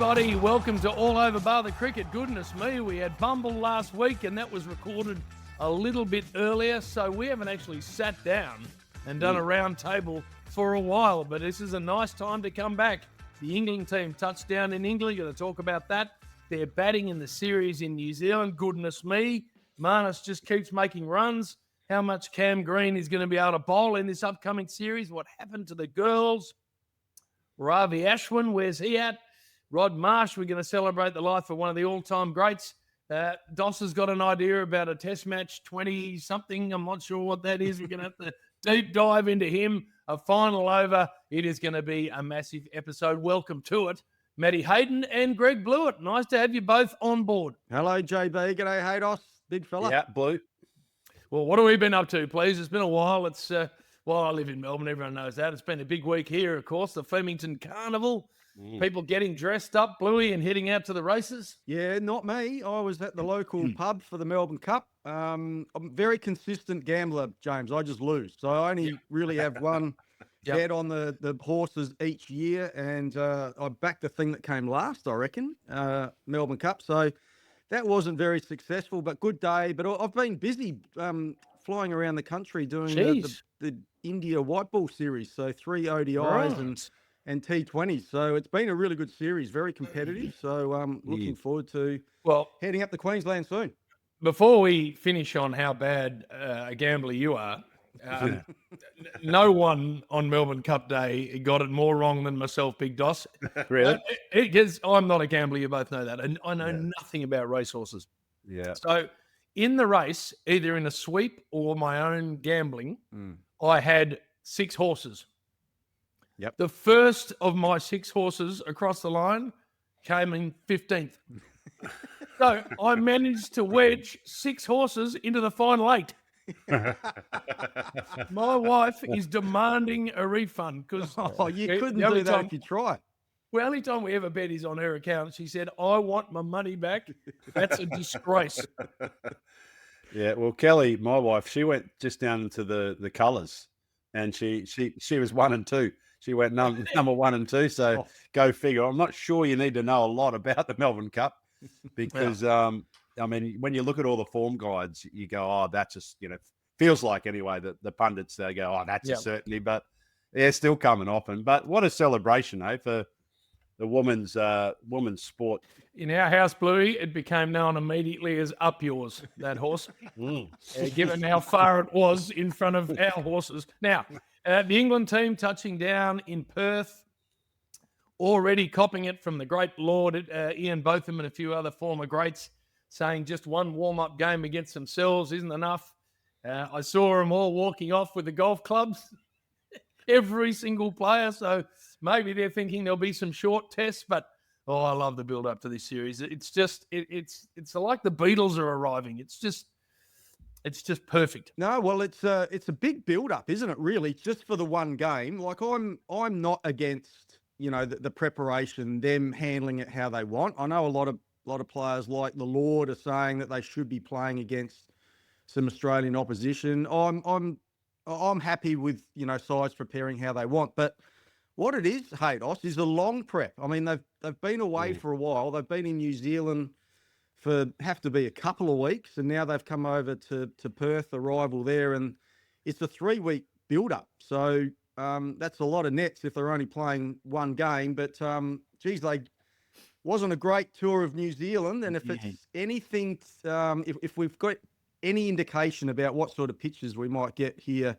everybody. Welcome to All Over Bar the Cricket. Goodness me, we had Bumble last week and that was recorded a little bit earlier, so we haven't actually sat down and done a round table for a while, but this is a nice time to come back. The England team touchdown in England, going to talk about that. They're batting in the series in New Zealand. Goodness me, Marnus just keeps making runs. How much Cam Green is going to be able to bowl in this upcoming series? What happened to the girls? Ravi Ashwin, where's he at? Rod Marsh, we're going to celebrate the life of one of the all-time greats. Doss has got an idea about a test match, 20-something. I'm not sure what that is. We're going to have to deep dive into him. A final over. It is going to be a massive episode. Welcome to it. Matthew Hayden and Greg Blewett. Nice to have you both on board. Hello, JB. G'day, Haydos. Big fella. Yeah, Blue. Well, what have we been up to, please? It's been a while. Well, I live in Melbourne. Everyone knows that. It's been a big week here, of course. The Flemington Carnival. People getting dressed up, Bluey, and heading out to the races. Yeah, not me. I was at the local pub for the Melbourne Cup. I'm a very consistent gambler, James. I just lose. So I only really have one bet on the horses each year. And I backed the thing that came last, I reckon, Melbourne Cup. So that wasn't very successful, but good day. But I've been busy flying around the country doing the India White Ball series. So 3 ODIs and T20s. So it's been a really good series, very competitive. So looking forward to heading up to Queensland soon. Before we finish on how bad a gambler you are, no one on Melbourne Cup Day got it more wrong than myself, Big Doss. Really? Because I'm not a gambler, you both know that. And I know nothing about racehorses. Yeah. So in the race, either in a sweep or my own gambling, I had 6 horses. Yep. The first of my 6 horses across the line came in 15th. So I managed to wedge 6 horses into the final 8. My wife is demanding a refund because you couldn't do that if you tried. Well, the only time we ever bet is on her account. She said, I want my money back. That's a disgrace. Yeah, well, Kelly, my wife, she went just down into the colours and she was 1 and 2. She went number 1 and 2, so go figure. I'm not sure you need to know a lot about the Melbourne Cup because, I mean, when you look at all the form guides, you go, oh, that's just, feels like anyway that the pundits, they go, oh, that's a certainty. But, yeah, still coming off. But what a celebration, for the women's sport. In our house, Bluey, it became known immediately as Up Yours, that horse, given how far it was in front of our horses. Now, the England team touching down in Perth, already copping it from the great Lord Ian Botham and a few other former greats, saying just one warm-up game against themselves isn't enough. I saw them all walking off with the golf clubs, every single player, so maybe they're thinking there'll be some short tests, but I love the build-up to this series. It's just it's like the Beatles are arriving. It's just perfect. No, well, it's a big build-up, isn't it? Really, just for the one game. Like I'm not against the preparation, them handling it how they want. I know a lot of players like the Lord are saying that they should be playing against some Australian opposition. I'm happy with sides preparing how they want, but what it is, Haydos, is a long prep. I mean, they've been away for a while. They've been in New Zealand have to be a couple of weeks, and now they've come over to Perth, the rival there, and it's a 3-week build-up. So that's a lot of nets if they're only playing one game. But geez, they wasn't a great tour of New Zealand, and if it's anything, if we've got any indication about what sort of pitches we might get here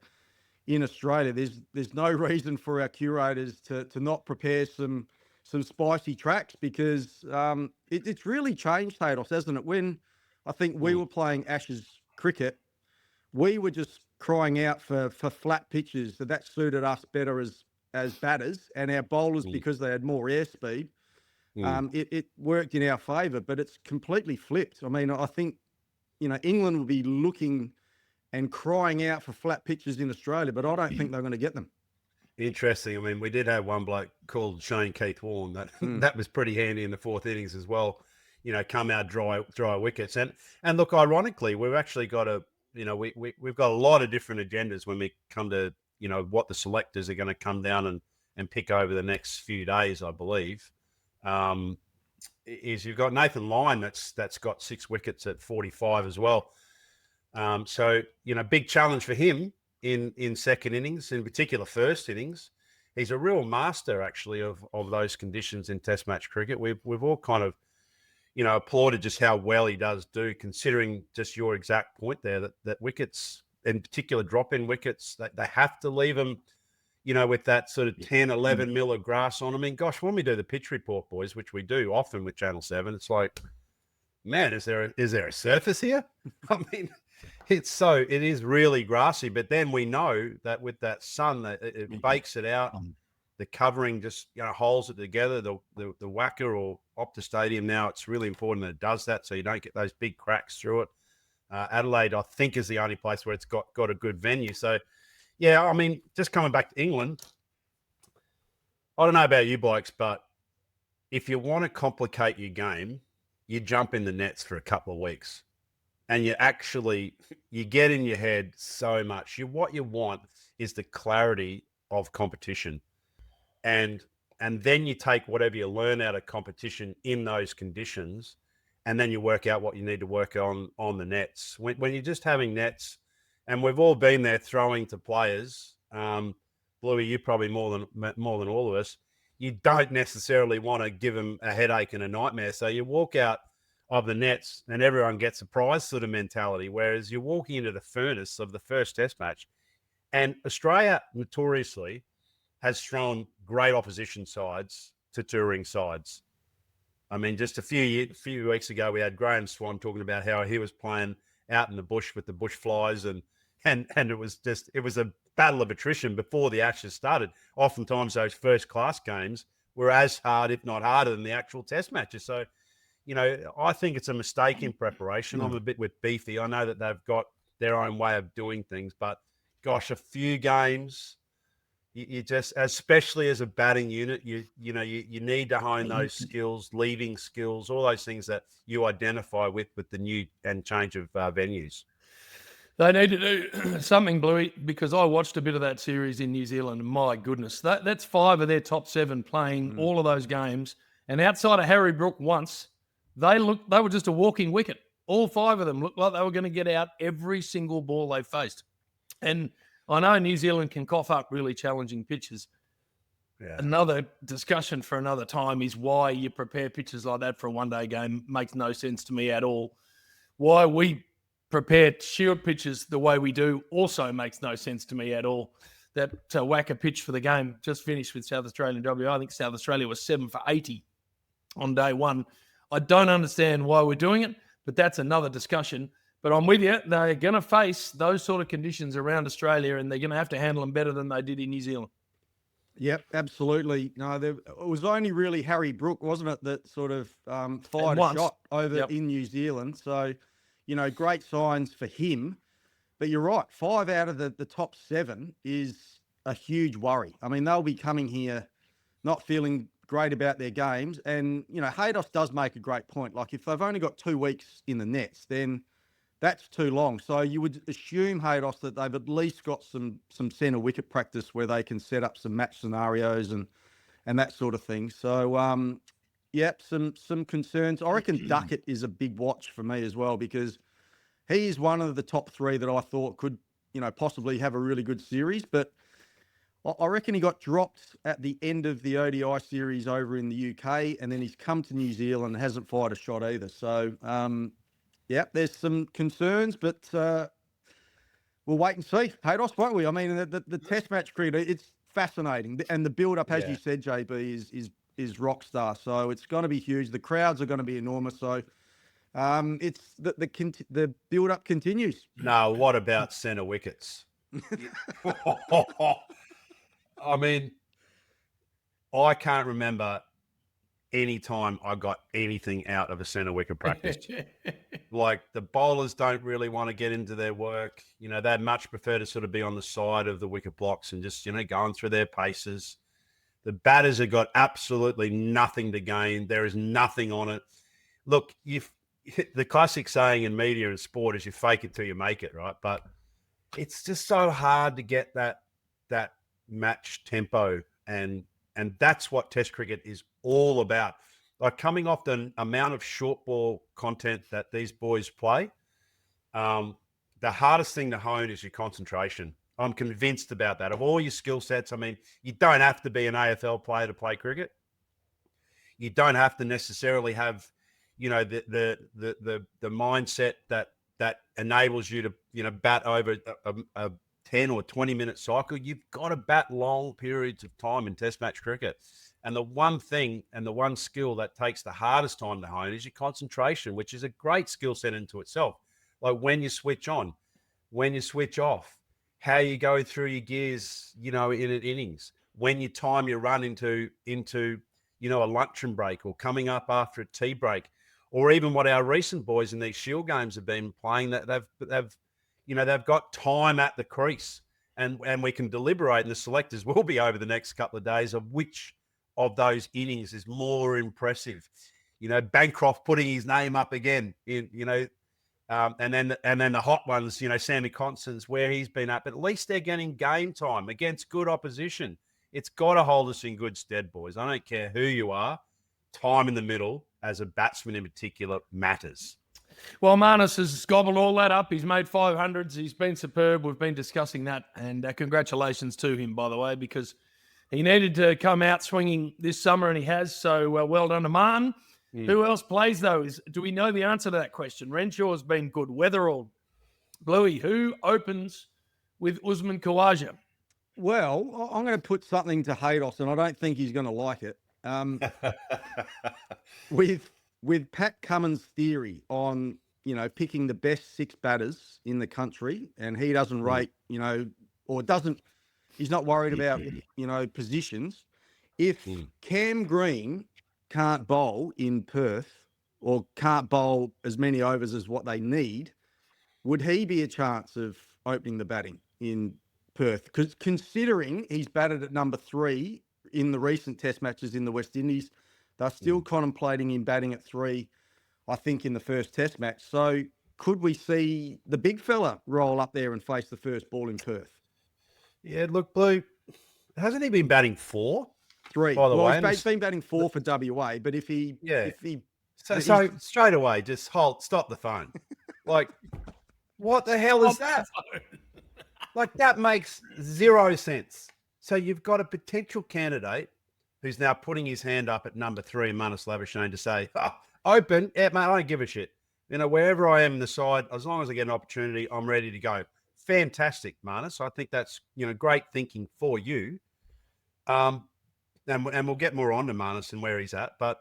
in Australia, there's no reason for our curators to not prepare some spicy tracks because it's really changed, Haydos, hasn't it? When I think we were playing Ashes cricket, we were just crying out for flat pitches, so that suited us better as batters, and our bowlers, because they had more airspeed, it worked in our favour, but it's completely flipped. I mean, I think, England will be looking and crying out for flat pitches in Australia, but I don't think they're going to get them. Interesting. I mean, we did have one bloke called Shane Keith Warren that was pretty handy in the 4th innings as well. Come out dry wickets, and look, ironically, we've actually got we've got a lot of different agendas when we come to what the selectors are going to come down and pick over the next few days, I believe. is you've got Nathan Lyon that's got 6 wickets at 45 as well. So, big challenge for him in second innings, in particular first innings. He's a real master, actually, of those conditions in Test match cricket. We've all kind of, applauded just how well he does do, considering just your exact point there, that wickets, in particular drop-in wickets, they have to leave them, with that sort of 10, 11 mil of grass on. I mean, gosh, when we do the pitch report, boys, which we do often with Channel 7, it's like, man, is there a surface here? I mean, it is really grassy, but then we know that with that sun, that it bakes it out. The covering just holds it together. The Wacker or Optus Stadium now, it's really important that it does that, so you don't get those big cracks through it. Adelaide, I think, is the only place where it's got a good venue. So, yeah, I mean, just coming back to England, I don't know about you blokes, but if you want to complicate your game, you jump in the nets for a couple of weeks. And you get in your head so much. What you want is the clarity of competition. And then you take whatever you learn out of competition in those conditions, and then you work out what you need to work on the nets. When you're just having nets, and we've all been there throwing to players, Bluey, you probably more than all of us, you don't necessarily want to give them a headache and a nightmare. So you walk out of the nets and everyone gets a prize sort of mentality, whereas you're walking into the furnace of the first Test match. And Australia notoriously has thrown great opposition sides to touring sides. I mean, just a few weeks ago, we had Graham Swan talking about how he was playing out in the bush with the bush flies, and it was a battle of attrition before the Ashes started. Oftentimes, those first class games were as hard, if not harder, than the actual Test matches. So, I think it's a mistake in preparation. I'm a bit with Beefy. I know that they've got their own way of doing things, but gosh, a few games. You just, especially as a batting unit, you need to hone those skills, leaving skills, all those things that you identify with the new and change of venues. They need to do something, Bluey, because I watched a bit of that series in New Zealand. My goodness, that's 5 of their top 7 playing all of those games, and outside of Harry Brook once, they were just a walking wicket. All 5 of them looked like they were going to get out every single ball they faced, and I know New Zealand can cough up really challenging pitches. Yeah. Another discussion for another time is why you prepare pitches like that for a one-day game. Makes no sense to me at all. Why we prepare Shield pitches the way we do also makes no sense to me at all. That Wacker pitch for the game just finished with South Australian WA. I think South Australia was 7 for 80 on day one. I don't understand why we're doing it, but that's another discussion. But I'm with you. They're going to face those sort of conditions around Australia, and they're going to have to handle them better than they did in New Zealand. Yep, absolutely. No, it was only really Harry Brook, wasn't it, that sort of fired a shot over in New Zealand. So, great signs for him. But you're right, 5 out of the top 7 is a huge worry. I mean, they'll be coming here not feeling great about their games. And, Haydos does make a great point. Like, if they've only got 2 weeks in the nets, then that's too long. So you would assume, Haydos, that they've at least got some centre wicket practice where they can set up some match scenarios and that sort of thing. So, some concerns. I reckon Duckett is a big watch for me as well, because he is one of the top 3 that I thought could, possibly have a really good series. But I reckon he got dropped at the end of the ODI series over in the UK, and then he's come to New Zealand and hasn't fired a shot either. So, there's some concerns, but we'll wait and see. Haydos, won't we? I mean, the Test match cricket, it's fascinating. And the build-up, as you said, JB, is rock star. So it's going to be huge. The crowds are going to be enormous. So it's the build-up continues. No, what about centre wickets? I mean, I can't remember any time I got anything out of a centre wicket practice. Like, the bowlers don't really want to get into their work. They'd much prefer to sort of be on the side of the wicket blocks and just, going through their paces. The batters have got absolutely nothing to gain. There is nothing on it. Look, the classic saying in media and sport is you fake it till you make it, right? But it's just so hard to get that match tempo, and that's what Test cricket is all about. like coming off the amount of short ball content that these boys play, the hardest thing to hone is your concentration. I'm convinced about that. Of all your skill sets, I mean, you don't have to be an AFL player to play cricket. You don't have to necessarily have, the mindset that enables you to, bat over a 10 or 20-minute cycle. You've got to bat long periods of time in Test match cricket. And the one thing and the one skill that takes the hardest time to hone is your concentration, which is a great skill set into itself. Like when you switch on, when you switch off, how you go through your gears, in an innings, when you time your run into a luncheon break or coming up after a tea break, or even what our recent boys in these Shield games have been playing, that they've got time at the crease, and we can deliberate, and the selectors will be over the next couple of days of which of those innings is more impressive. Bancroft putting his name up again, and then the hot ones, Sammy Constance, where he's been at, but at least they're getting game time against good opposition. It's got to hold us in good stead, boys. I don't care who you are. Time in the middle, as a batsman in particular, matters. Well, Marnus has gobbled all that up. He's made 500s. He's been superb. We've been discussing that. And congratulations to him, by the way, because he needed to come out swinging this summer, and he has. So well done to Martin. Who else plays, though? Do we know the answer to that question? Renshaw's been good. Weatherall, Bluey, who opens with Usman Khawaja? Well, I'm going to put something to Haydos, and I don't think he's going to like it. With Pat Cummins' theory on, picking the best 6 batters in the country, and he doesn't rate, he's not worried about, positions. If Cam Green can't bowl in Perth, or can't bowl as many overs as what they need, would he be a chance of opening the batting in Perth? Because considering he's batted at number 3 in the recent Test matches in the West Indies, they're still contemplating him batting at 3, I think, in the first Test match. So could we see the big fella roll up there and face the first ball in Perth? Yeah, look, Blue, hasn't he been batting 4? 3. By the way, he's been batting 4 for WA, but if he... So straight away, just stop the phone. Like, what the hell is that? Like, that makes 0 sense. So you've got a potential candidate who's now putting his hand up at number 3 in Marnus Labuschagne to say, open, mate, I don't give a shit. Wherever I am in the side, as long as I get an opportunity, I'm ready to go. Fantastic, Marnus. I think that's, great thinking for you. And we'll get more on to Marnus and where he's at. But,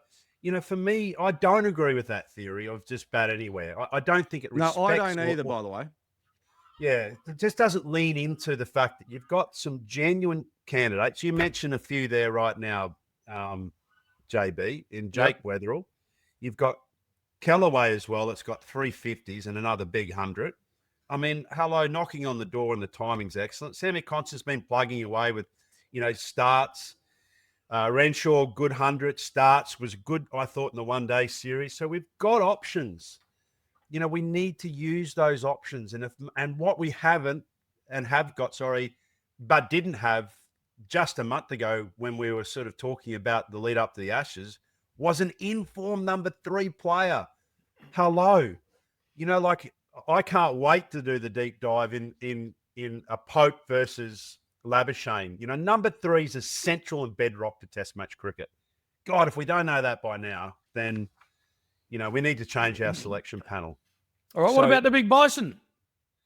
for me, I don't agree with that theory of just bat anywhere. I don't think it respects... No, I don't either, by the way. Yeah, it just doesn't lean into the fact that you've got some genuine candidates. You mentioned a few there right now, JB, in Jake Weatherall. You've got Callaway as well. That's got 350s and another big 100. I mean, hello, knocking on the door, and the timing's excellent. Sammy Constance been plugging away with, starts. Renshaw, good 100. Starts was good, I thought, in the one-day series. So we've got options. We need to use those options. And what we haven't and have got, but didn't have just a month ago when we were sort of talking about the lead up to the Ashes, was an in-form number 3 player. Hello. I can't wait to do the deep dive in a Pope versus Labuschagne. Number 3 is essential and bedrock to Test match cricket. God, if we don't know that by now, then, we need to change our selection panel. All right, what about the Big Bison?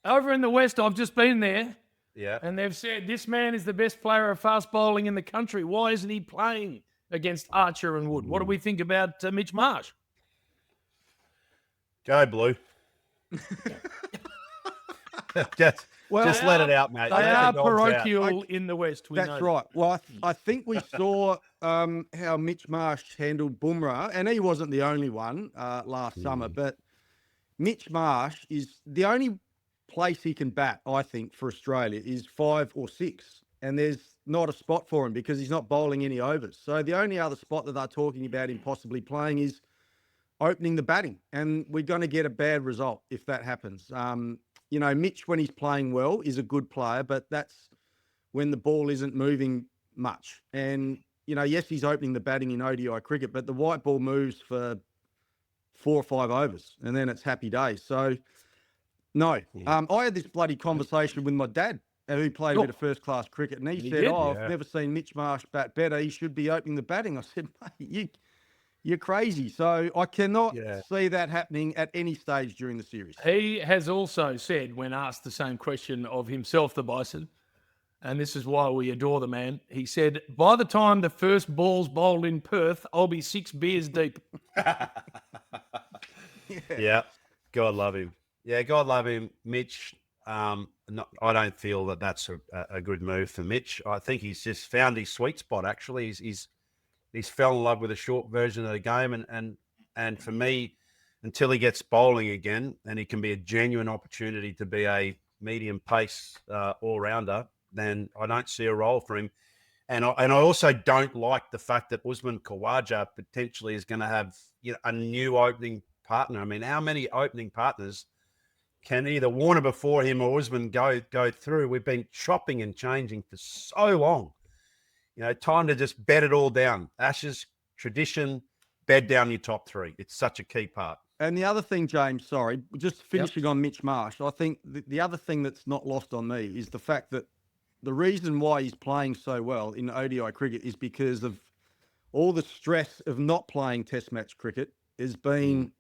Over in the West, I've just been there. Yeah. And they've said this man is the best player of fast bowling in the country. Why isn't he playing against Archer and Wood? What do we think about Mitch Marsh? Go, Blue. just let it out, mate. They are parochial in the West. That's right. Well, I think we saw how Mitch Marsh handled Bumrah, and he wasn't the only one last summer, but Mitch Marsh is the only place he can bat, I think, for Australia is 5 or 6, and there's not a spot for him because he's not bowling any overs. So the only other spot that they're talking about him possibly playing is opening the batting, and we're going to get a bad result if that happens. Mitch, when he's playing well, is a good player, but that's when the ball isn't moving much. And yes, he's opening the batting in ODI cricket, but the white ball moves for 4 or 5 overs, and then it's happy days. So, no. I had this bloody conversation with my dad, who played a bit of first-class cricket, and he said, did? I've never seen Mitch Marsh bat better. He should be opening the batting. I said, mate, you're crazy. So I cannot see that happening at any stage during the series. He has also said, when asked the same question of himself, the Bison, and this is why we adore the man, he said, by the time the first ball's bowled in Perth, I'll be 6 beers deep. Yeah. God love him. Yeah, God love him. Mitch, I don't feel that that's a good move for Mitch. I think he's just found his sweet spot, actually. He's fell in love with a short version of the game. And for me, until he gets bowling again and he can be a genuine opportunity to be a medium pace all-rounder, then I don't see a role for him. And I also don't like the fact that Usman Khawaja potentially is going to have a new opening partner. I mean, how many opening partners can either Warner before him or Usman go through? We've been chopping and changing for so long. Time to just bed it all down. Ashes, tradition, bed down your top 3. It's such a key part. And the other thing, James, sorry, just finishing on Mitch Marsh, I think the other thing that's not lost on me is the fact that the reason why he's playing so well in ODI cricket is because of all the stress of not playing Test match cricket is being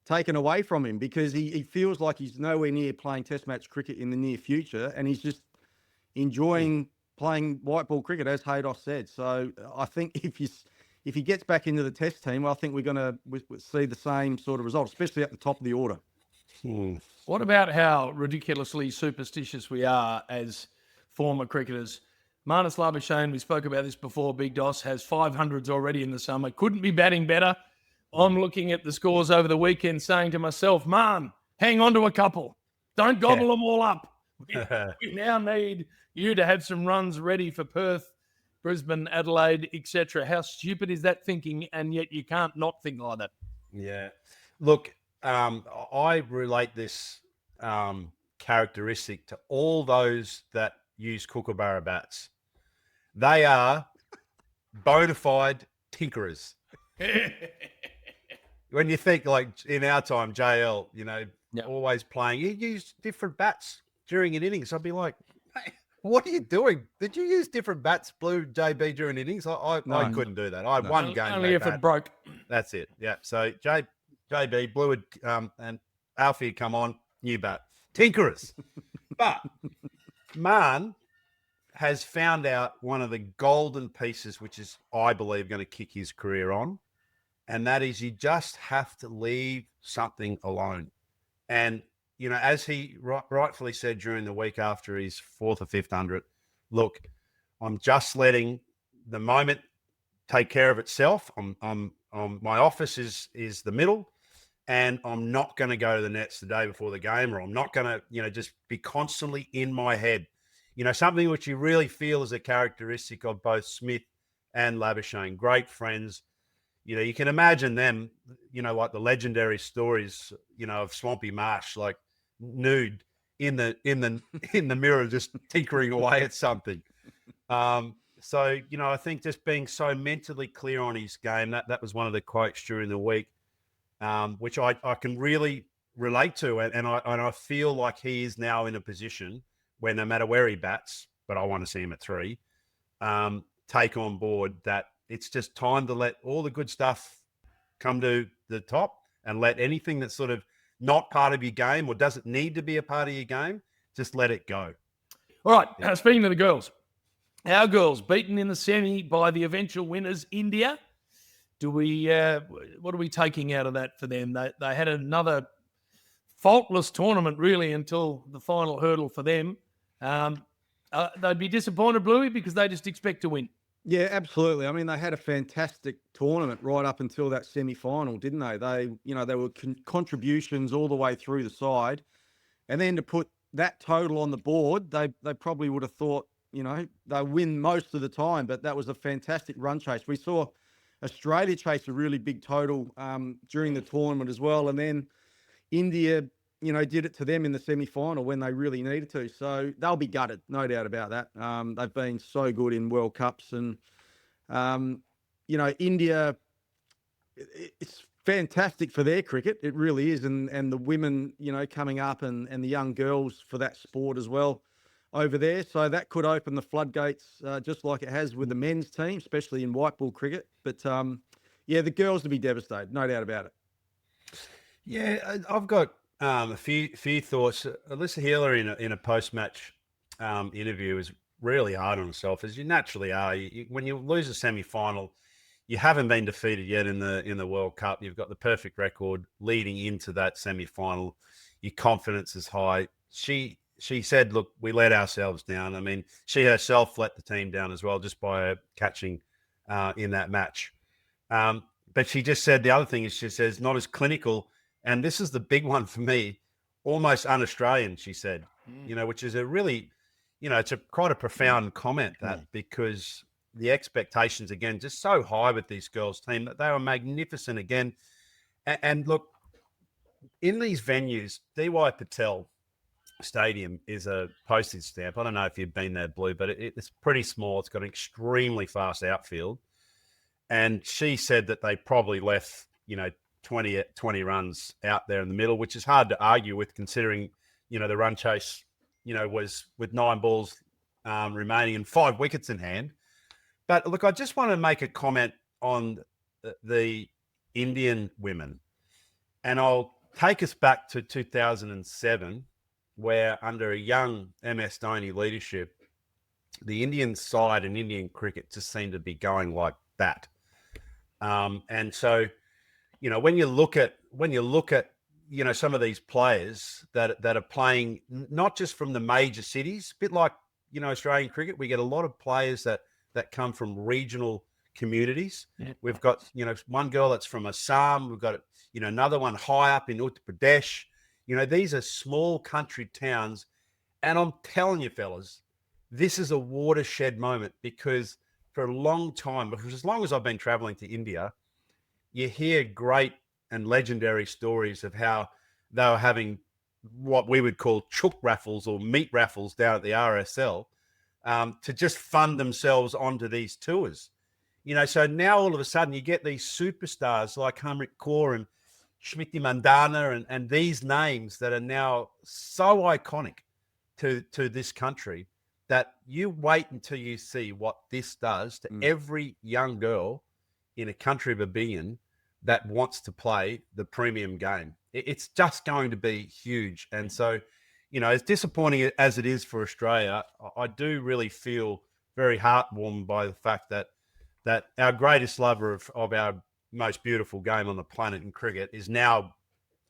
taken away from him, because he feels like he's nowhere near playing Test match cricket in the near future, and he's just enjoying playing white ball cricket, as Haydos said. So I think if he gets back into the Test team, I think we're going to see the same sort of result, especially at the top of the order. What about how ridiculously superstitious we are as former cricketers? Marnus Labuschagne, we spoke about this before, Big Dos, has 500s already in the summer. Couldn't be batting better. I'm looking at the scores over the weekend saying to myself, man, hang on to a couple. Don't gobble them all up. We now need you to have some runs ready for Perth, Brisbane, Adelaide, etc. How stupid is that thinking? And yet you can't not think like that. Yeah. Look, I relate this characteristic to all those that use Kookaburra bats. They are bona fide tinkerers. When you think, like, in our time, JL, always playing, you use different bats during an innings. I'd be like, hey, what are you doing? Did you use different bats, Blue, JB, during innings? I couldn't do that. I had one game. Only if it broke. That's it. Yeah. So JB, Blue and Alfie come on, new bat. Tinkerers. But Man has found out one of the golden pieces, which is, I believe, going to kick his career on. And that is, you just have to leave something alone. And, as he rightfully said during the week after his 4th or 5th 100, look, I'm just letting the moment take care of itself. My office is the middle, and I'm not going to go to the nets the day before the game, or I'm not going to, just be constantly in my head. Something which you really feel is a characteristic of both Smith and Labuschagne, great friends. You can imagine them, like the legendary stories, of Swampy Marsh, like nude in the mirror, just tinkering away at something. So, I think just being so mentally clear on his game, that was one of the quotes during the week, which I can really relate to. And I feel like he is now in a position where no matter where he bats, but I want to see him at 3, take on board that it's just time to let all the good stuff come to the top and let anything that's sort of not part of your game or doesn't need to be a part of your game, just let it go. All right. Speaking of the girls, our girls beaten in the semi by the eventual winners, India. What are we taking out of that for them? They had another faultless tournament, really, until the final hurdle for them. They'd be disappointed, Bluey, because they just expect to win. Yeah, absolutely. I mean, they had a fantastic tournament right up until that semi-final, didn't they? They were contributions all the way through the side. And then to put that total on the board, they probably would have thought, they win most of the time, but that was a fantastic run chase. We saw Australia chase a really big total during the tournament as well. And then India, did it to them in the semi-final when they really needed to. So they'll be gutted, no doubt about that. They've been so good in World Cups, and India, it's fantastic for their cricket. It really is. And the women, coming up and the young girls for that sport as well over there. So that could open the floodgates, just like it has with the men's team, especially in white ball cricket. But the girls will be devastated, no doubt about it. Yeah, I've got a few thoughts. Alyssa Healer in a post-match interview is really hard on herself, as you naturally are. When you lose a semi-final, you haven't been defeated yet in the World Cup. You've got the perfect record leading into that semi-final. Your confidence is high. She said, "Look, we let ourselves down." I mean, she herself let the team down as well, just by catching in that match. But she just said the other thing is, she says, not as clinical. And this is the big one for me, almost un-Australian, she said, which is a really, it's quite a profound comment, because the expectations, again, just so high with these girls' team, that they were magnificent again. And look, in these venues, D.Y. Patel Stadium is a postage stamp. I don't know if you've been there, Blue, but it's pretty small. It's got an extremely fast outfield. And she said that they probably left, 20 runs out there in the middle, which is hard to argue with, considering, the run chase, was with 9 balls remaining and 5 wickets in hand. But look, I just want to make a comment on the Indian women. And I'll take us back to 2007, where under a young MS Dhoni leadership, the Indian side and Indian cricket just seemed to be going like that. And so, when you look at some of these players that are playing not just from the major cities, a bit like Australian cricket, we get a lot of players that come from regional communities. Yeah. We've got one girl that's from Assam. We've got another one high up in Uttar Pradesh. These are small country towns, and I'm telling you, fellas, this is a watershed moment, because for a long time, because as long as I've been traveling to India, you hear great and legendary stories of how they were having what we would call chook raffles or meat raffles down at the RSL to just fund themselves onto these tours. So now all of a sudden you get these superstars like Harmrit Kaur and Smriti Mandana and these names that are now so iconic to this country, that you wait until you see what this does to every young girl in a country of a billion that wants to play the premium game. It's just going to be huge. And so, as disappointing as it is for Australia, I do really feel very heartwarmed by the fact that our greatest lover of our most beautiful game on the planet in cricket is now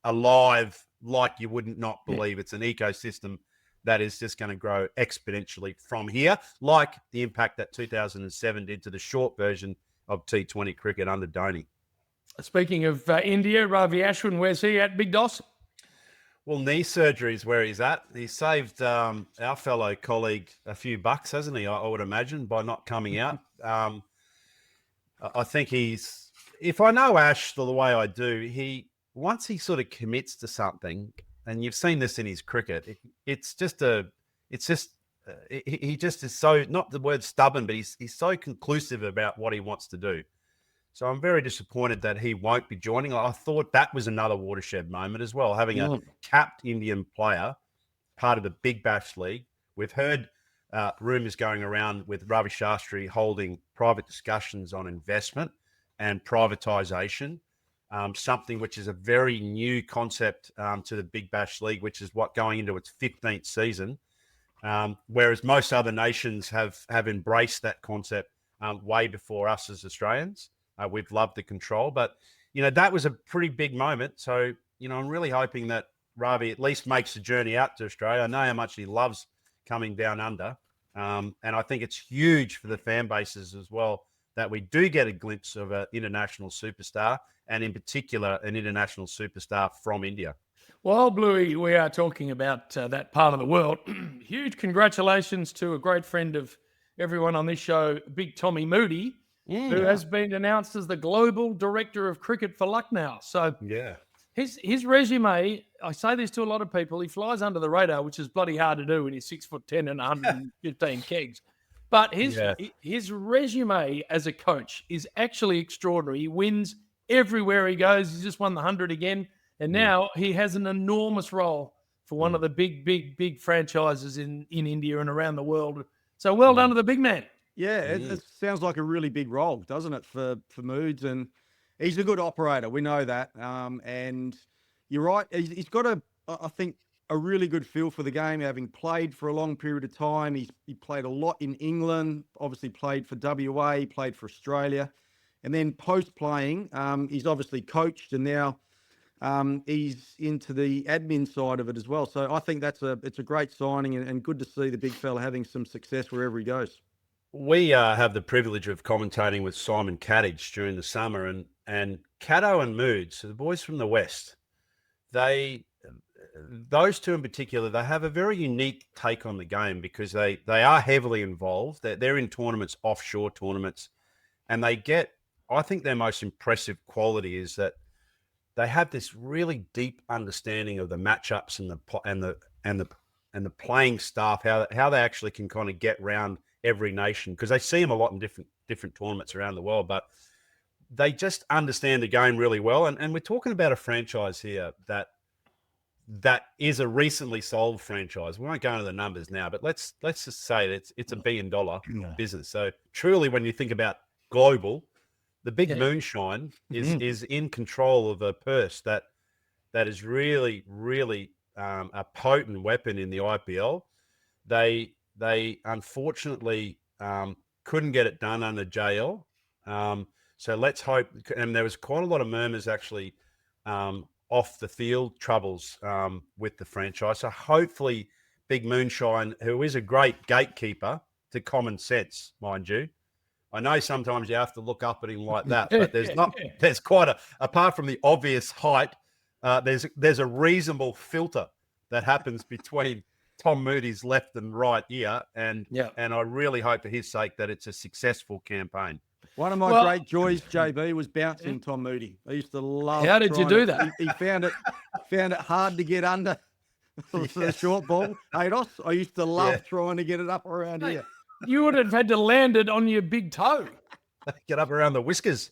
alive like you wouldn't not believe. It's an ecosystem that is just going to grow exponentially from here, like the impact that 2007 did to the short version of T20 cricket under Dhoni. Speaking of India, Ravi Ashwin, where's he at, Big Doss? Well, knee surgery is where he's at. He saved our fellow colleague a few bucks, hasn't he? I would imagine, by not coming out. I think if I know Ash the way I do, once he sort of commits to something, and you've seen this in his cricket, he just is so, not the word stubborn, but he's so conclusive about what he wants to do. So I'm very disappointed that he won't be joining. I thought that was another watershed moment as well, having a capped Indian player, part of the Big Bash League. We've heard rumours going around with Ravi Shastri holding private discussions on investment and privatisation, something which is a very new concept to the Big Bash League, which is going into its 15th season, whereas most other nations have embraced that concept way before us as Australians. We've loved the control, but, that was a pretty big moment. So, I'm really hoping that Ravi at least makes the journey out to Australia. I know how much he loves coming down under. And I think it's huge for the fan bases as well that we do get a glimpse of an international superstar, and in particular, an international superstar from India. Well, Bluey, we are talking about that part of the world. Huge congratulations to a great friend of everyone on this show, Big Tommy Moody, who has been announced as the Global Director of Cricket for Lucknow. So his resume, I say this to a lot of people, he flies under the radar, which is bloody hard to do when he's 6'10" and 115 kegs. But his resume as a coach is actually extraordinary. He wins everywhere he goes. He's just won the 100 again. And now he has an enormous role for one of the big franchises in India and around the world. So well done to the big man. Yeah, it sounds like a really big role, doesn't it, for Moods? And he's a good operator. We know that. And you're right. He's got I think, a really good feel for the game, having played for a long period of time. He played a lot in England, obviously played for WA, played for Australia. And then post-playing, he's obviously coached, and now he's into the admin side of it as well. So I think it's a great signing, and good to see the big fella having some success wherever he goes. We have the privilege of commentating with Simon Caddage during the summer, and Caddo and Moods, so the boys from the West, those two in particular, they have a very unique take on the game because they are heavily involved. They're in tournaments, offshore tournaments, and they get, I think their most impressive quality is that they have this really deep understanding of the matchups and the playing staff, how they actually can kind of get round every nation, because they see them a lot in different tournaments around the world, but they just understand the game really well. And we're talking about a franchise here that is a recently sold franchise. We won't go into the numbers now, but let's just say that it's $1 billion business. So truly, when you think about global, the big moonshine is in control of a purse that is really, really a potent weapon in the IPL. They unfortunately couldn't get it done under JL. So let's hope. And there was quite a lot of murmurs actually off the field troubles with the franchise. So hopefully Big Moonshine, who is a great gatekeeper to common sense, mind you. I know sometimes you have to look up at him like that, but there's quite apart from the obvious height, there's a reasonable filter that happens between Tom Moody's left and right ear. And I really hope for his sake that it's a successful campaign. One of my great joys, JB, was bouncing Tom Moody. I used to love. How did you do that? He found it hard to get under the short ball. Haydos, I used to love trying to get it up around here. You would have had to land it on your big toe. Get up around the whiskers,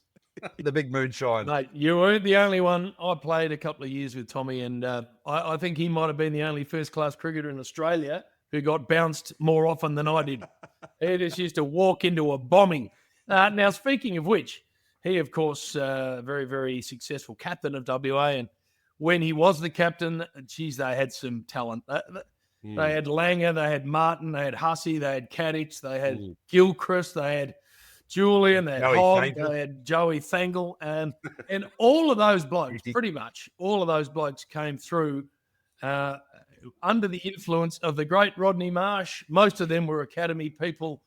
the Big Moonshine. Mate, you weren't the only one. I played a couple of years with Tommy, and I think he might have been the only first-class cricketer in Australia who got bounced more often than I did. He just used to walk into a bombing. Now, speaking of which, he, of course, very, very successful captain of WA. And when he was the captain, geez, they had some talent. They had Langer, they had Martin, they had Hussey, they had Kadich, they had Gilchrist, they had Julian, they had Hogg, they had Joey Thangle. And all of those blokes, pretty much, all of those blokes came through under the influence of the great Rodney Marsh. Most of them were academy people.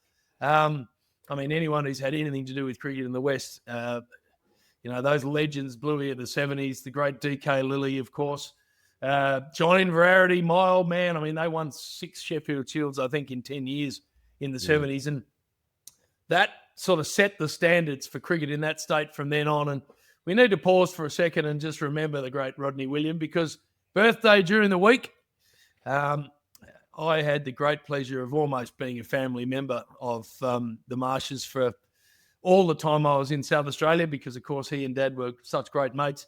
I mean, anyone who's had anything to do with cricket in the West, those legends, Bluey of the 70s, the great DK Lilly, of course, John Inverarity, my old man. I mean, they won 6 Sheffield Shields, I think, in 10 years in the 70s. And that sort of set the standards for cricket in that state from then on. And we need to pause for a second and just remember the great Rodney William, because birthday during the week, I had the great pleasure of almost being a family member of the Marshes for all the time I was in South Australia, because, of course, he and Dad were such great mates.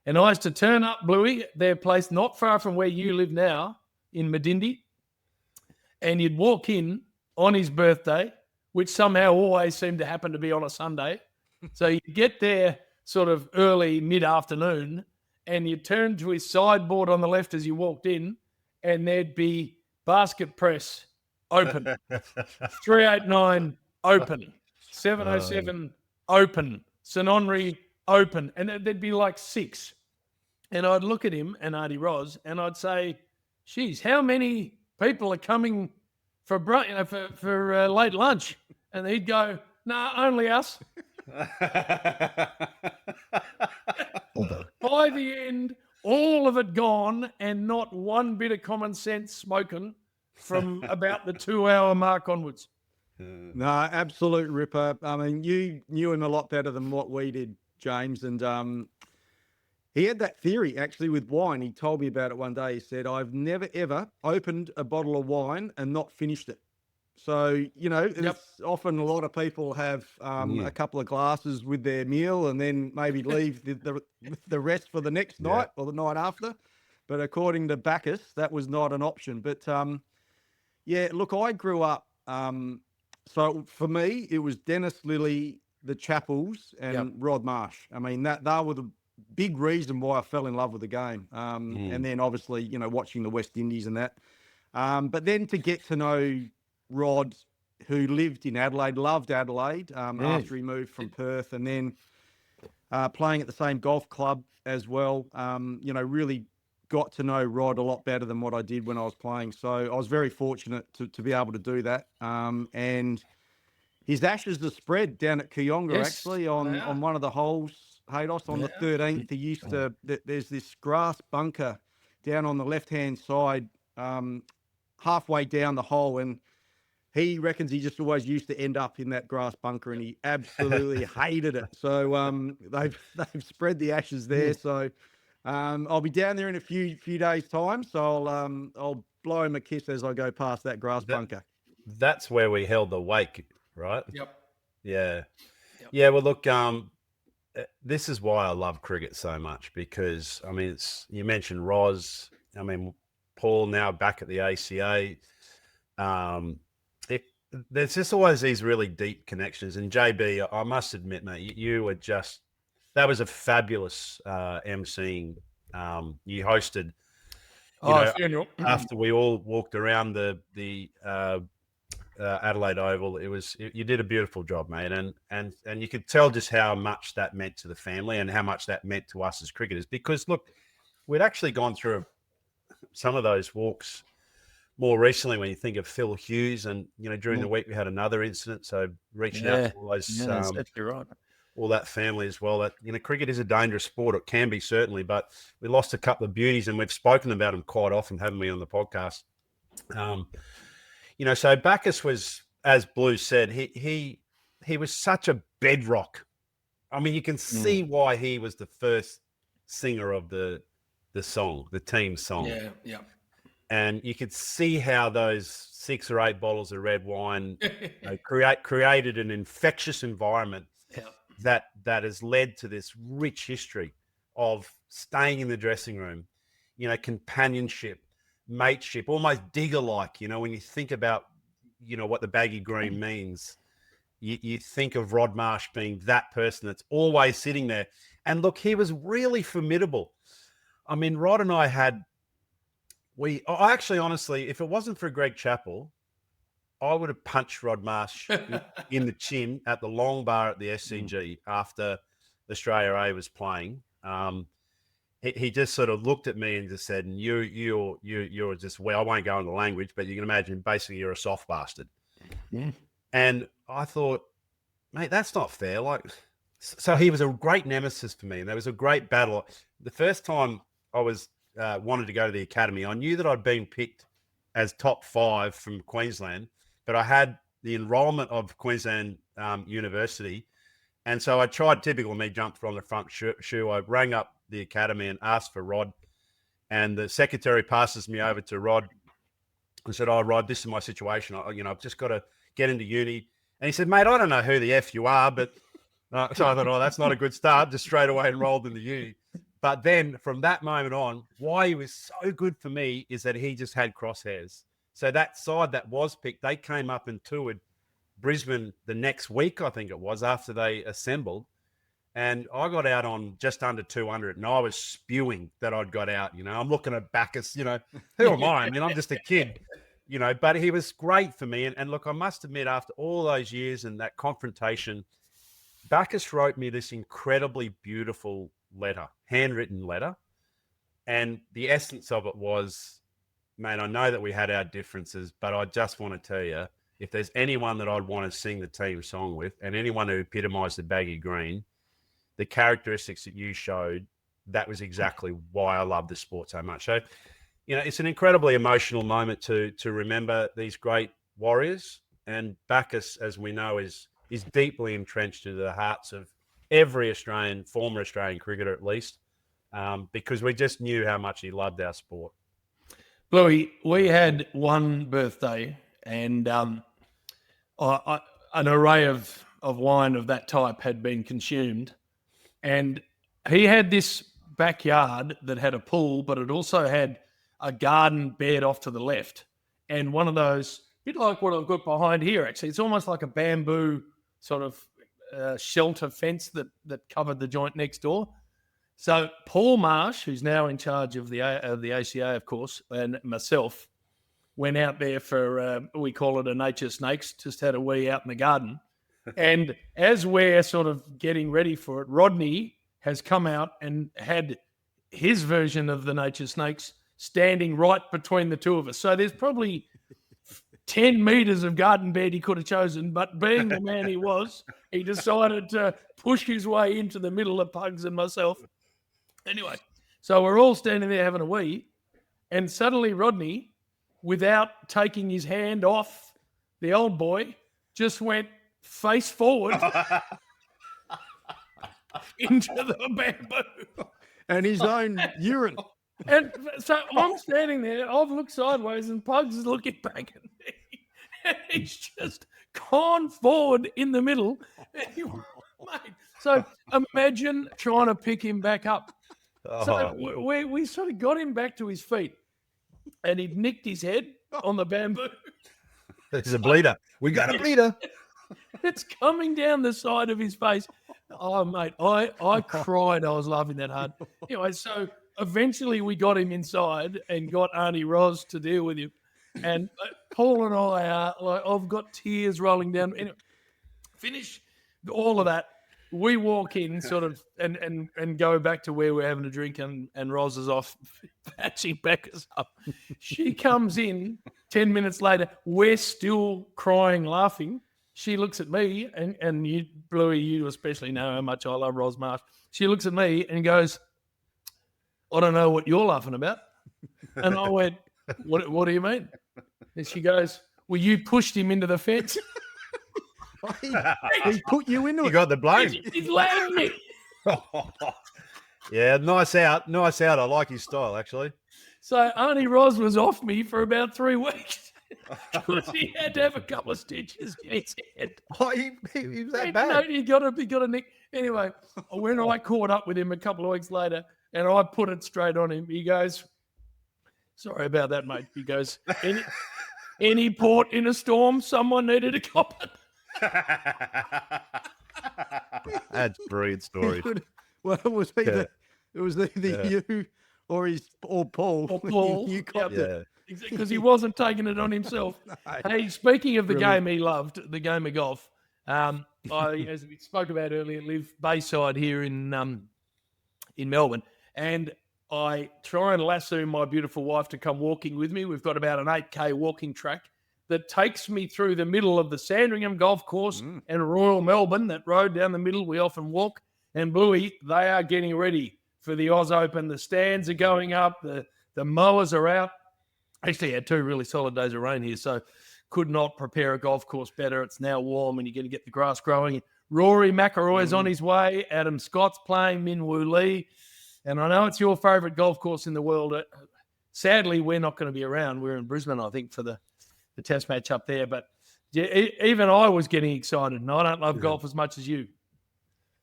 And I used to turn up, Bluey, their place not far from where you live now, in Medindi, and you'd walk in on his birthday, which somehow always seemed to happen to be on a Sunday. So you get there sort of early, mid-afternoon, and you turn to his sideboard on the left as you walked in, and there'd be basket press open, 389 open, 707 open, St Henri open, and there'd be like 6. And I'd look at him and Artie Ros, and I'd say, geez, how many people are coming for late lunch? And he'd go, nah, only us. By the end, all of it gone, and not one bit of common sense spoken from about the 2-hour mark onwards. No, absolute ripper. I mean, you knew him a lot better than what we did, James. And he had that theory, actually, with wine. He told me about it one day. He said, I've never, ever opened a bottle of wine and not finished it. So, it's often a lot of people have a couple of glasses with their meal and then maybe leave the rest for the next night or the night after. But according to Bacchus, that was not an option. But look, I grew up. So for me, it was Dennis Lilly, the Chappells, and Rod Marsh. I mean, they were the big reason why I fell in love with the game. And then obviously, watching the West Indies and that. But then to get to know Rod, who lived in Adelaide, loved Adelaide after he moved from Perth, and then playing at the same golf club as well, really got to know Rod a lot better than what I did when I was playing. So I was very fortunate to be able to do that. And his ashes are spread down at Kooyonga, actually, on one of the holes, Haydos, on the 13th. There's this grass bunker down on the left-hand side, halfway down the hole, and he reckons he just always used to end up in that grass bunker, and he absolutely hated it. So they've spread the ashes there. So I'll be down there in a few days' time. So I'll blow him a kiss as I go past that grass bunker. That's where we held the wake, right? Yep. Yeah. Yep. Yeah. Well, look, this is why I love cricket so much, because I mean, you mentioned Roz. I mean, Paul now back at the ACA. There's just always these really deep connections. And JB, I must admit, mate, you were that was a fabulous emceeing. You hosted, after we all walked around the Adelaide Oval. You did a beautiful job, mate. And you could tell just how much that meant to the family and how much that meant to us as cricketers. Because look, we'd actually gone through some of those walks more recently when you think of Phil Hughes, and during the week we had another incident. So reaching out to all those, right. all that family as well. That cricket is a dangerous sport. It can be, certainly, but we lost a couple of beauties, and we've spoken about them quite often, haven't we, on the podcast? So Bacchus was, as Blue said, he was such a bedrock. I mean, you can see why he was the first singer of the song, the team song. Yeah. And you could see how those 6 or 8 bottles of red wine created an infectious environment that has led to this rich history of staying in the dressing room, companionship, mateship, almost digger-like. When you think about, what the baggy green means, you think of Rod Marsh being that person that's always sitting there. And look, he was really formidable. I mean, Rod and I I actually, honestly, if it wasn't for Greg Chappell, I would have punched Rod Marsh in the chin at the long bar at the SCG after Australia A was playing. He just sort of looked at me and just said, you're just, well, I won't go into language, but you can imagine basically you're a soft bastard. Yeah. And I thought, mate, that's not fair. So he was a great nemesis for me. And there was a great battle. The first time I was wanted to go to the academy, I knew that I'd been picked as top 5 from Queensland, but I had the enrollment of Queensland University. And so I tried, typical me, jumped from the front shoe. I rang up the academy and asked for Rod. And the secretary passes me over to Rod and said, "Oh, Rod, this is my situation. I've just got to get into uni." And he said, "Mate, I don't know who the F you are," but so I thought, "Oh, that's not a good start." Just straight away enrolled in the uni. But then from that moment on, why he was so good for me is that he just had crosshairs. So that side that was picked, they came up and toured Brisbane the next week, I think it was, after they assembled. And I got out on just under 200, and I was spewing that I'd got out. I'm looking at Bacchus, who am I? I mean, I'm just a kid, but he was great for me. And look, I must admit, after all those years and that confrontation, Bacchus wrote me this incredibly beautiful letter, handwritten letter. And the essence of it was, mate, I know that we had our differences, but I just want to tell you, if there's anyone that I'd want to sing the team song with, and anyone who epitomized the baggy green, the characteristics that you showed, that was exactly why I love the sport so much. So, it's an incredibly emotional moment to remember these great warriors. And Bacchus, as we know, is deeply entrenched into the hearts of every former Australian cricketer, at least, because we just knew how much he loved our sport. Bluey, we had one birthday, and an array of wine of that type had been consumed. And he had this backyard that had a pool, but it also had a garden bed off to the left. And one of those, a bit like what I've got behind here, actually. It's almost like a bamboo sort of shelter fence that covered the joint next door. So Paul Marsh, who's now in charge of the ACA, of course, and myself, went out there for, we call it a nature snakes, just had a wee out in the garden. And as we're sort of getting ready for it, Rodney has come out and had his version of the nature snakes standing right between the two of us. So there's probably 10 metres of garden bed he could have chosen, but being the man he was, he decided to push his way into the middle of Pugs and myself. Anyway, so we're all standing there having a wee, and suddenly Rodney, without taking his hand off the old boy, just went face forward into the bamboo. And his own urine. And so I'm standing there, I've looked sideways, and Pugs is looking back at me. And he's just gone forward in the middle. Mate, so imagine trying to pick him back up. So we sort of got him back to his feet, and he'd nicked his head on the bamboo. There's a bleeder. We got a bleeder. It's coming down the side of his face. Oh, mate, I cried. I was laughing that hard. Anyway, so eventually we got him inside and got Auntie Roz to deal with him. And Paul and I are like, I've got tears rolling down. Anyway, finish all of that. We walk in sort of and go back to where we're having a drink, and Roz is off patching Becca's up. She comes in 10 minutes later. We're still crying, laughing. She looks at me, and you, Bluey, you especially know how much I love Rod Marsh. She looks at me and goes, I don't know what you're laughing about. And I went, what do you mean? And she goes, well, you pushed him into the fence. He put you into it. You got the blame. He's laughing me. Yeah, nice out. Nice out. I like his style, actually. So Auntie Roz was off me for about 3 weeks. Because he had to have a couple of stitches in his head. Oh, he was that No, bad. he got a nick. Anyway, when I caught up with him a couple of weeks later and I put it straight on him, he goes, sorry about that, mate. He goes, any port in a storm, someone needed a copper. That's a brilliant story. Well, it was either you or Paul. Or Paul. You copped it. Because he wasn't taking it on himself. No. Hey, speaking of the Brilliant. game he loved, the game of golf, I, as we spoke about earlier, live Bayside here in Melbourne, and I try and lasso my beautiful wife to come walking with me. We've got about an 8K walking track that takes me through the middle of the Sandringham Golf Course and Royal Melbourne. That road down the middle we often walk. And Bluey, they are getting ready for the Aus Open. The stands are going up. The mowers are out. Actually had 2 really solid days of rain here, so could not prepare a golf course better. It's now warm and you're going to get the grass growing. Rory McIlroy's on his way. Adam Scott's playing, Min Woo Lee. And I know it's your favourite golf course in the world. Sadly, we're not going to be around. We're in Brisbane, I think, for the test match up there. But yeah, even I was getting excited, and I don't love golf as much as you.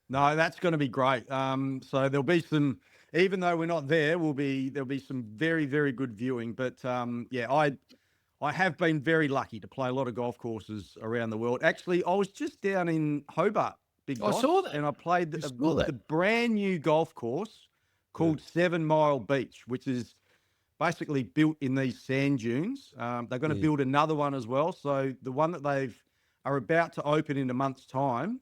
No, that's going to be great. So there'll be some, even though we're not there, there'll be some very, very good viewing. But yeah, I have been very lucky to play a lot of golf courses around the world. Actually, I was just down in Hobart, I saw that. and I played the brand new golf course called 7 Mile Beach, which is basically built in these sand dunes. They're going to build another one as well. So the one that are about to open in a month's time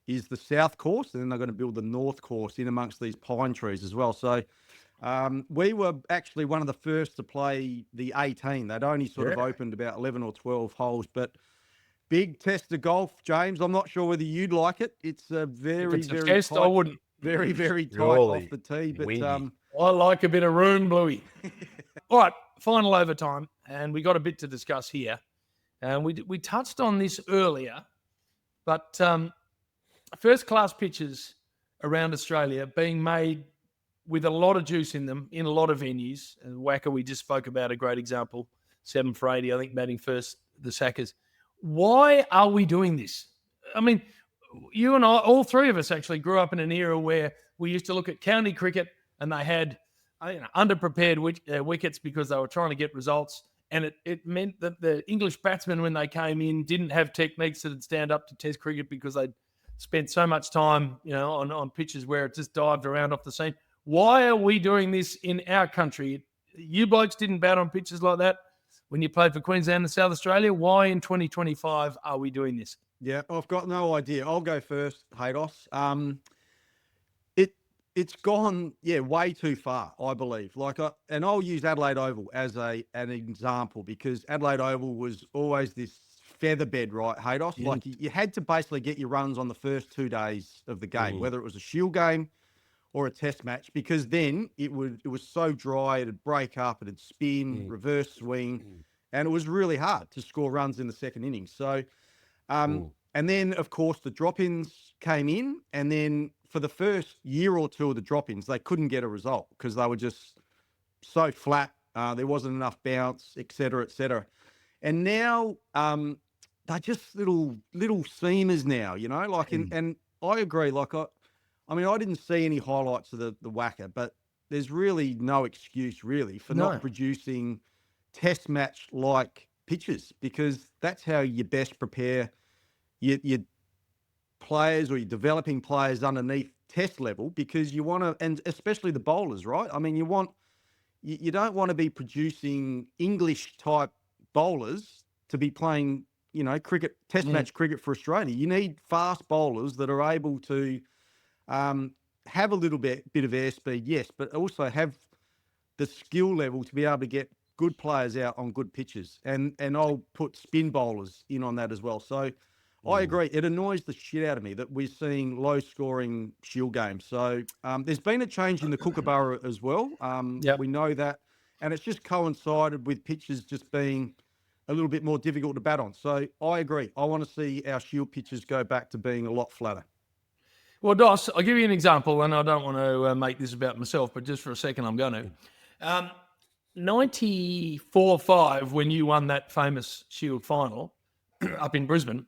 is the south course, and then they're going to build the north course in amongst these pine trees as well. So we were actually one of the first to play the 18. They'd only sort of opened about 11 or 12 holes, but big test of golf, James. I'm not sure whether you'd like it. It's a very, very test, tight, I wouldn't. very, very tight Really? off the tee. But I like a bit of room, Bluey. All right, final overtime, and we got a bit to discuss here. And we touched on this earlier, but first-class pitches around Australia being made with a lot of juice in them in a lot of venues. And Wacker, we just spoke about a great example, 7 for 80, I think, batting first, the Sackers. Why are we doing this? I mean, you and I, all three of us actually grew up in an era where we used to look at county cricket and they had underprepared wickets because they were trying to get results. And it meant that the English batsmen, when they came in, didn't have techniques that would stand up to Test cricket because they'd spent so much time, on pitches where it just dived around off the seam. Why are we doing this in our country? You blokes didn't bat on pitches like that when you played for Queensland and South Australia. Why in 2025 are we doing this? Yeah, I've got no idea. I'll go first, Haydos. It's gone, way too far, I believe. And I'll use Adelaide Oval as an example because Adelaide Oval was always this featherbed, right, Haydos? Yeah. Like you had to basically get your runs on the first 2 days of the game, whether it was a Shield game or a Test match, because then it was so dry, it'd break up, it'd spin, reverse swing, and it was really hard to score runs in the second innings. So, and then of course the drop-ins came in, and then for the first year or two of the drop-ins, they couldn't get a result because they were just so flat. There wasn't enough bounce, et cetera, et cetera. And now they're just little seamers now, and I agree. I mean, I didn't see any highlights of the whacker, but there's really no excuse really for not producing Test match like pitches, because that's how you best prepare your players or your developing players underneath Test level, because you want to, and especially the bowlers, right? I mean, you don't want to be producing English type bowlers to be playing, cricket, Test match cricket for Australia. You need fast bowlers that are able to have a little bit of airspeed, yes, but also have the skill level to be able to get good players out on good pitches. And I'll put spin bowlers in on that as well. So I agree. It annoys the shit out of me that we're seeing low-scoring Shield games. So there's been a change in the Kookaburra as well. We know that. And it's just coincided with pitches just being a little bit more difficult to bat on. So I agree. I want to see our Shield pitches go back to being a lot flatter. Well, Dos, I'll give you an example, and I don't want to make this about myself, but just for a second I'm going to. 94-5, when you won that famous Shield final up in Brisbane,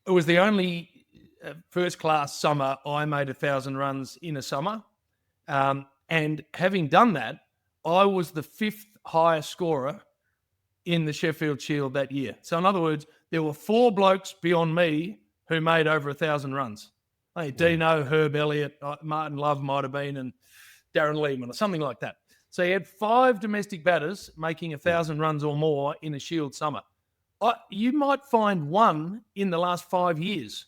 it was the only first-class summer I made 1,000 runs in a summer. And having done that, I was the 5th highest scorer in the Sheffield Shield that year. So in other words, there were 4 blokes beyond me who made over 1,000 runs. Hey, Dino, Herb Elliott, Martin Love might have been, and Darren Lehman or something like that. So he had 5 domestic batters making 1,000 runs or more in a Shield summer. You might find one in the last 5 years,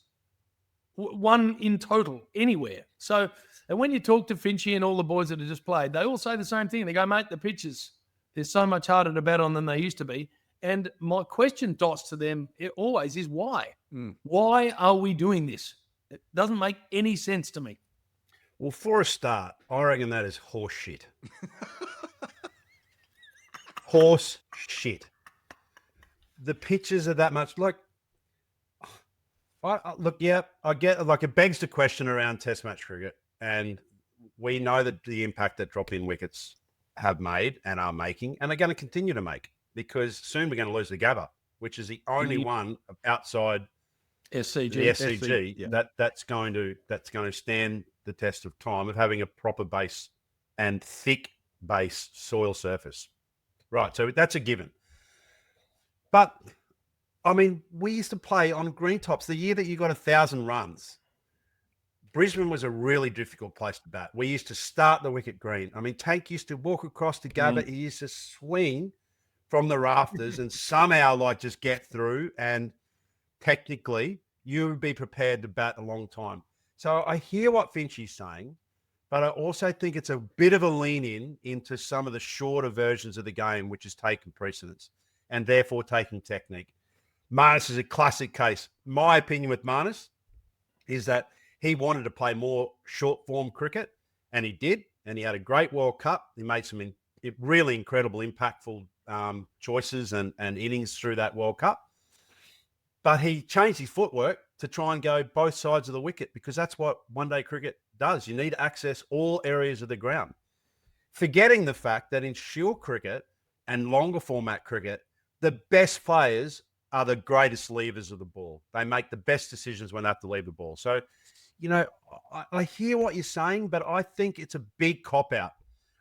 one in total anywhere. So, and when you talk to Finchy and all the boys that have just played, they all say the same thing. They go, mate, the pitches, they're so much harder to bat on than they used to be. And my question, Dos, to them always is why? Why are we doing this? It doesn't make any sense to me. Well, for a start, I reckon that is horse shit. Horse shit. The pitches are that much I get, it begs the question around Test match cricket, and we know that the impact that drop-in wickets have made and are making, and are going to continue to make, because soon we're going to lose the Gabba, which is the only one outside SCG, the SCG that's going to stand the test of time of having a proper base and thick base soil surface. Right, so that's a given. But I mean, we used to play on green tops. The year that you got 1,000 runs, Brisbane was a really difficult place to bat. We used to start the wicket green. I mean, Tank used to walk across to Gabba. He used to swing from the rafters and somehow just get through. And technically, you would be prepared to bat a long time. So I hear what Finchy's saying, but I also think it's a bit of a lean into some of the shorter versions of the game, which has taken precedence and therefore taking technique. Marnus is a classic case. My opinion with Marnus is that he wanted to play more short form cricket, and he did. And he had a great World Cup. He made some really incredible, impactful choices and innings through that World Cup. But he changed his footwork to try and go both sides of the wicket, because that's what one-day cricket does. You need to access all areas of the ground. Forgetting the fact that in Shield cricket and longer format cricket, the best players are the greatest leavers of the ball. They make the best decisions when they have to leave the ball. So, I hear what you're saying, but I think it's a big cop-out.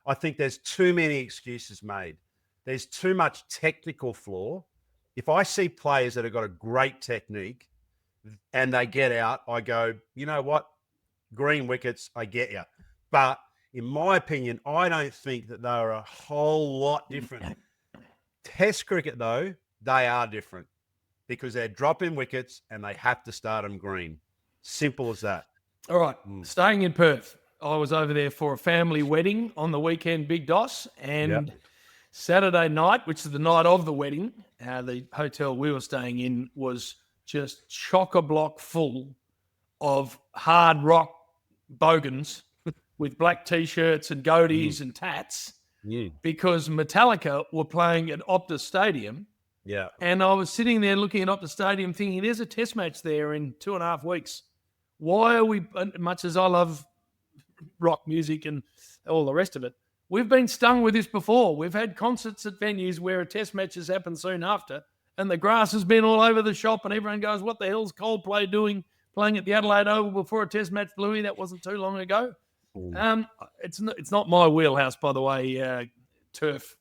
I think there's too many excuses made. There's too much technical flaw. If I see players that have got a great technique and they get out, I go, you know what? Green wickets, I get you. But in my opinion, I don't think that they're a whole lot different. Test cricket, though, they are different because they're dropping wickets and they have to start them green. Simple as that. All right. Staying in Perth. I was over there for a family wedding on the weekend, Big Doss, and Saturday night, which is the night of the wedding, the hotel we were staying in was just chock-a-block full of hard rock bogans with black T-shirts and goatees and tats because Metallica were playing at Optus Stadium. Yeah. And I was sitting there looking at Optus Stadium thinking, there's a test match there in 2.5 weeks. Why are we, much as I love rock music and all the rest of it, we've been stung with this before. We've had concerts at venues where a test match has happened soon after, and the grass has been all over the shop, and everyone goes, what the hell's Coldplay doing playing at the Adelaide Oval before a test match, Bluey? That wasn't too long ago. It's not my wheelhouse, by the way, turf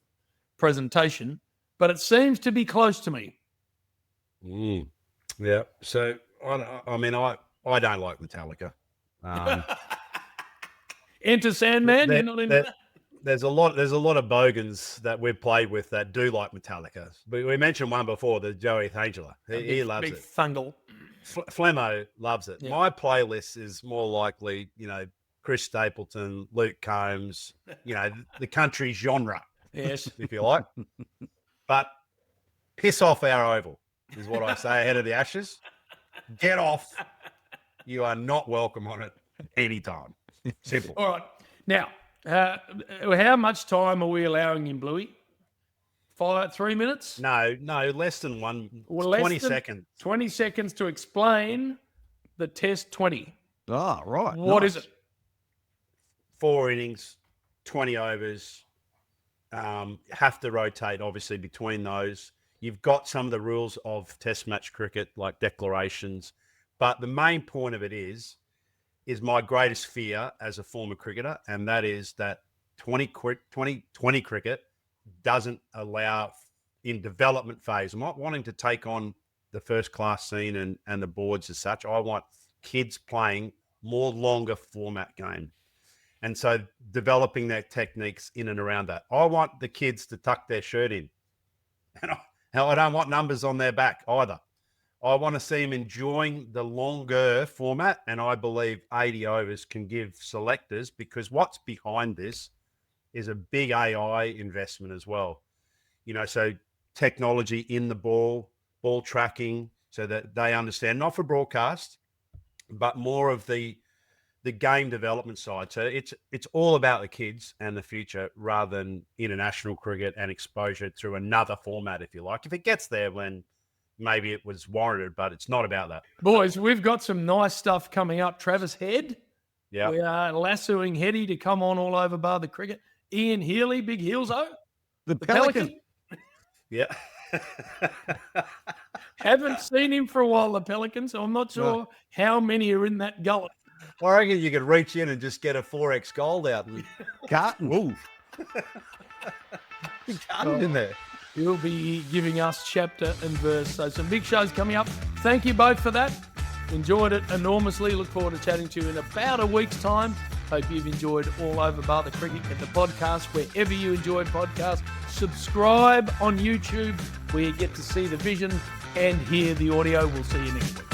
presentation, but it seems to be close to me. Yeah. So, I don't like Metallica. Enter Sandman? You're not into that? There's a lot of bogans that we've played with that do like Metallica. We mentioned one before, the Joey Thangela. He loves big it. Fungal. Flemmo loves it. Yeah. My playlist is more likely, Chris Stapleton, Luke Combs, the country genre, Yes. if you like. But piss off our oval is what I say ahead of the Ashes. Get off. You are not welcome on it anytime. Simple. All right. Now, how much time are we allowing him, Bluey? 3 minutes? No, less than one. Well, 20 seconds. 20 seconds to explain the Test 20. Ah, right. What is it? 4 innings, 20 overs. Have to rotate, obviously, between those. You've got some of the rules of Test match cricket, like declarations. But the main point of it is my greatest fear as a former cricketer, and that is that 2020 cricket doesn't allow in development phase. I'm not wanting to take on the first class scene and the boards as such. I want kids playing more longer format game. And so developing their techniques in and around that. I want the kids to tuck their shirt in. And I don't want numbers on their back either. I want to see them enjoying the longer format, and I believe 80 overs can give selectors, because what's behind this is a big AI investment as well. So technology in the ball tracking, so that they understand, not for broadcast, but more of the game development side. So it's all about the kids and the future rather than international cricket and exposure through another format, if you like. If it gets there, when maybe it was warranted, but it's not about that. Boys, we've got some nice stuff coming up. Travis Head. Yeah. We are lassoing Heady to come on all over bar the cricket. Ian Healy, Big Heelso. The Pelican. Yeah. Haven't seen him for a while, the Pelican, so I'm not sure how many are in that gullet. I reckon you could reach in and just get a 4X gold out. And Carton. Ooh. Carton in there. He'll be giving us chapter and verse. So some big shows coming up. Thank you both for that. Enjoyed it enormously. Look forward to chatting to you in about a week's time. Hope you've enjoyed All Over Bar the Cricket. Get the podcast wherever you enjoy podcasts. Subscribe on YouTube where you get to see the vision and hear the audio. We'll see you next week.